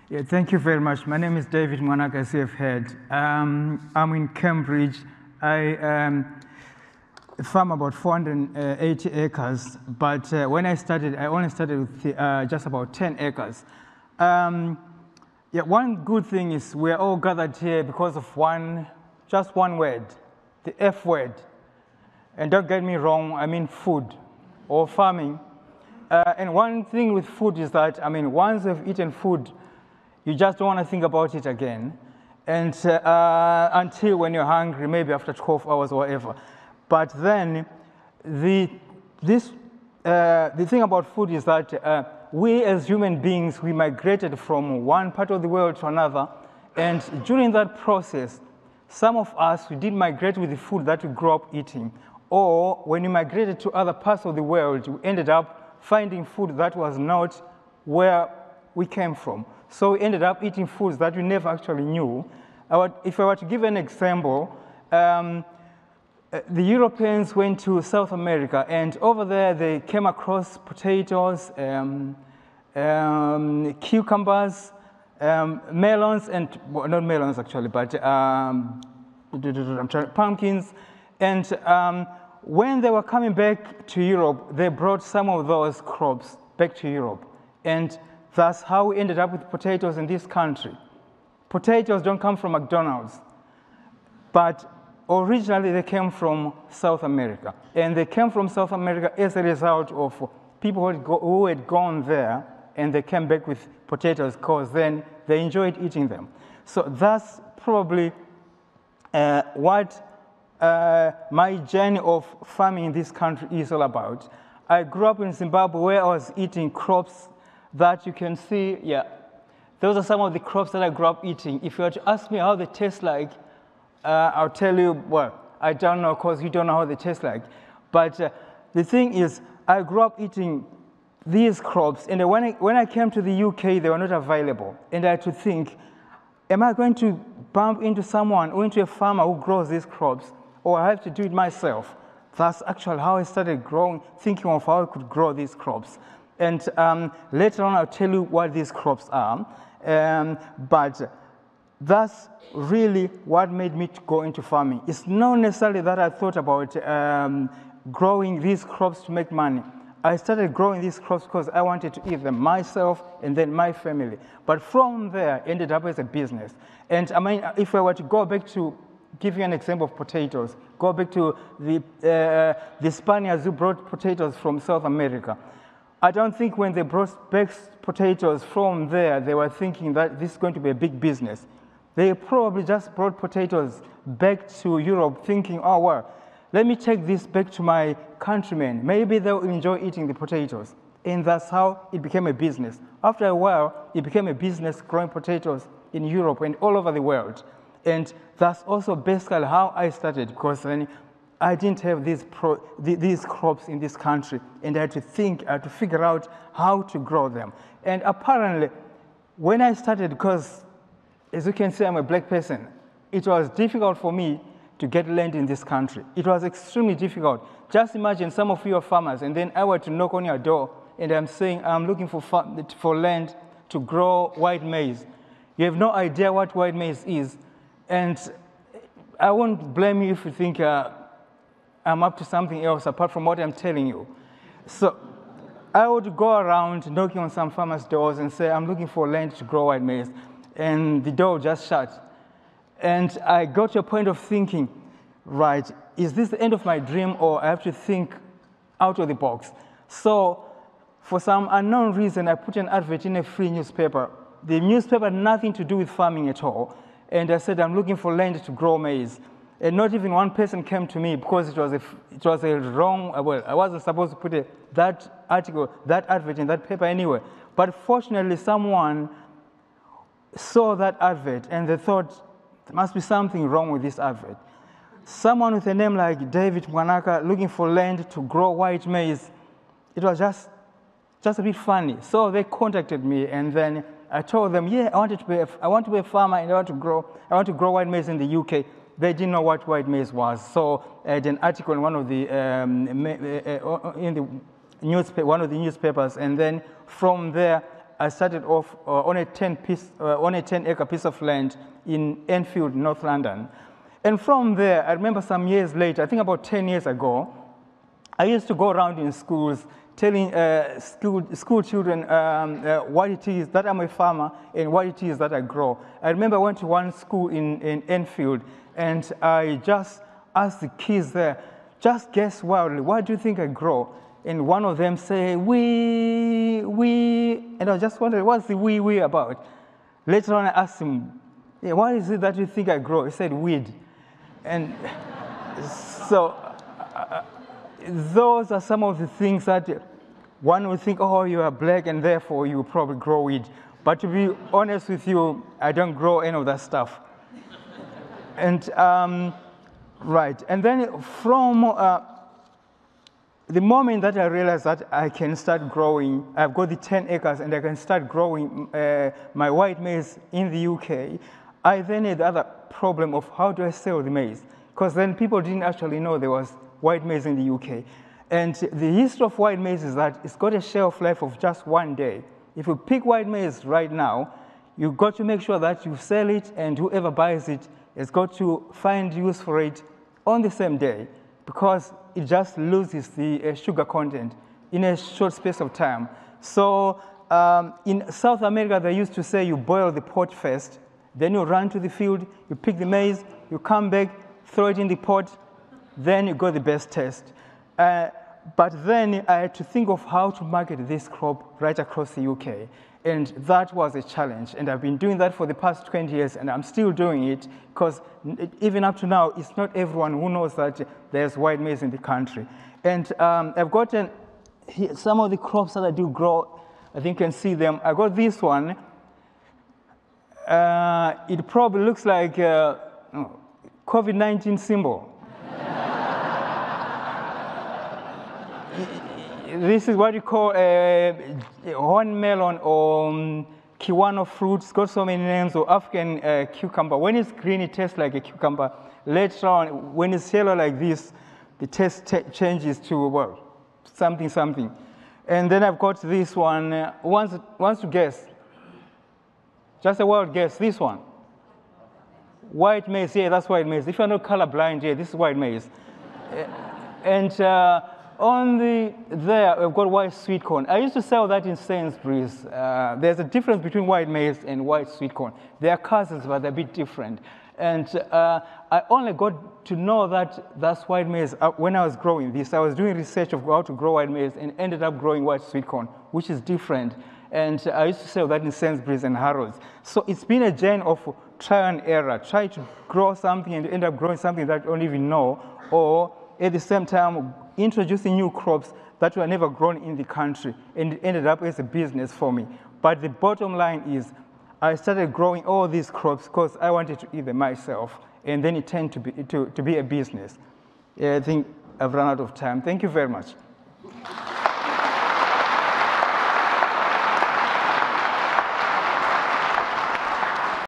Yeah, thank you very much. My name is David Mwanaka, as you have heard. I'm in Cambridge. I farm about 480 acres, but when I started, I only started with just about 10 acres. Yeah, one good thing is we're all gathered here because of just one word, the F word. And don't get me wrong, I mean food or farming. And one thing with food is that, once you've eaten food, you just don't want to think about it again, and until when you're hungry, maybe after 12 hours or whatever. But then, the thing about food is that we as human beings, we migrated from one part of the world to another, and during that process, some of us, we did migrate with the food that we grew up eating, or when we migrated to other parts of the world, we ended up finding food that was not where we came from. So we ended up eating foods that we never actually knew. If I were to give an example, the Europeans went to South America, and over there they came across potatoes, cucumbers, melons, and well, not melons actually, but pumpkins. And when they were coming back to Europe, they brought some of those crops back to Europe. And that's how we ended up with potatoes in this country. Potatoes don't come from McDonald's, but originally they came from South America. And they came from South America as a result of people who had gone there, and they came back with potatoes because then they enjoyed eating them. So that's probably what my journey of farming in this country is all about. I grew up in Zimbabwe where I was eating crops that you can see, yeah. Those are some of the crops that I grew up eating. If you were to ask me how they taste like, I'll tell you, well, I don't know because you don't know how they taste like. But the thing is, I grew up eating these crops, and when I came to the UK, they were not available. And I had to think, am I going to bump into someone or into a farmer who grows these crops, or I have to do it myself? That's actually how I started thinking of how I could grow these crops. And later on, I'll tell you what these crops are. But that's really what made me to go into farming. It's not necessarily that I thought about growing these crops to make money. I started growing these crops because I wanted to eat them myself and then my family. But from there, ended up as a business. And if I were to go back to give you an example of potatoes, go back to the Spaniards who brought potatoes from South America. I don't think when they brought back potatoes from there, they were thinking that this is going to be a big business. They probably just brought potatoes back to Europe thinking, oh, well, let me take this back to my countrymen. Maybe they'll enjoy eating the potatoes. And that's how it became a business. After a while, it became a business growing potatoes in Europe and all over the world. And that's also basically how I started, because then I didn't have these crops in this country, and I had to figure out how to grow them. And apparently, when I started, because as you can see, I'm a black person, it was difficult for me to get land in this country. It was extremely difficult. Just imagine some of you are farmers, and then I were to knock on your door, and I'm saying, I'm looking for land to grow white maize. You have no idea what white maize is, and I won't blame you if you think I'm up to something else apart from what I'm telling you. So I would go around knocking on some farmers' doors and say, I'm looking for land to grow white maize. And the door just shut. And I got to a point of thinking, right, is this the end of my dream, or I have to think out of the box? So for some unknown reason, I put an advert in a free newspaper. The newspaper had nothing to do with farming at all. And I said, I'm looking for land to grow maize. And not even one person came to me because it was a wrong, well, I wasn't supposed to put that article, that advert in that paper anyway. But fortunately, someone saw that advert and they thought, there must be something wrong with this advert. Someone with a name like David Mwanaka looking for land to grow white maize, it was just a bit funny. So they contacted me, and then I told them, yeah, I want to be a farmer, and I want to grow white maize in the UK. They didn't know what white maize was. So I had an article in one of the newspapers, and then from there I started off on a 10-acre piece of land in Enfield, North London. And from there, I remember some years later, I think about 10 years ago, I used to go around in schools telling school children what it is that I'm a farmer and what it is that I grow. I remember I went to one school in Enfield, and I just asked the kids there, just guess wildly, what do you think I grow? And one of them say, we, and I just wondered, what's the we about? Later on, I asked him, yeah, what is it that you think I grow? He said, weed. And so those are some of the things that one would think, oh, you are black and therefore you probably grow weed. But to be honest with you, I don't grow any of that stuff. And right, and then from the moment that I realized that I can start growing, I've got the 10 acres and I can start growing my white maize in the UK, I then had the other problem of how do I sell the maize? Because then people didn't actually know there was white maize in the UK. And the history of white maize is that it's got a shelf life of just 1 day. If you pick white maize right now, you've got to make sure that you sell it, and whoever buys it has got to find use for it on the same day, because it just loses the sugar content in a short space of time. So in South America, they used to say you boil the pot first, then you run to the field, you pick the maize, you come back, throw it in the pot, then you got the best taste. But then I had to think of how to market this crop right across the UK. And that was a challenge. And I've been doing that for the past 20 years, and I'm still doing it, because even up to now, it's not everyone who knows that there's white maize in the country. And I've gotten some of the crops that I do grow. I think you can see them. I got this one. It probably looks like a COVID-19 symbol. This is what you call a horn melon or kiwano fruit. It's got so many names, or African cucumber. When it's green, it tastes like a cucumber. Later on, when it's yellow like this, the taste changes to, well, something. And then I've got this one. Who wants to guess? Just a wild guess. This one. White maize. Yeah, that's white maize. If you're not colorblind, yeah, this is white maize. And on there, we've got white sweet corn. I used to sell that in Sainsbury's. There's a difference between white maize and white sweet corn. They are cousins, but they're a bit different. And I only got to know that that's white maize when I was growing this. I was doing research of how to grow white maize and ended up growing white sweet corn, which is different. And I used to sell that in Sainsbury's and Harrods. So it's been a journey of try and error. Try to grow something and end up growing something that you don't even know, or at the same time, introducing new crops that were never grown in the country, and it ended up as a business for me. But the bottom line is, I started growing all these crops because I wanted to eat them myself, and then it turned to be a business. I think I've run out of time. Thank you very much.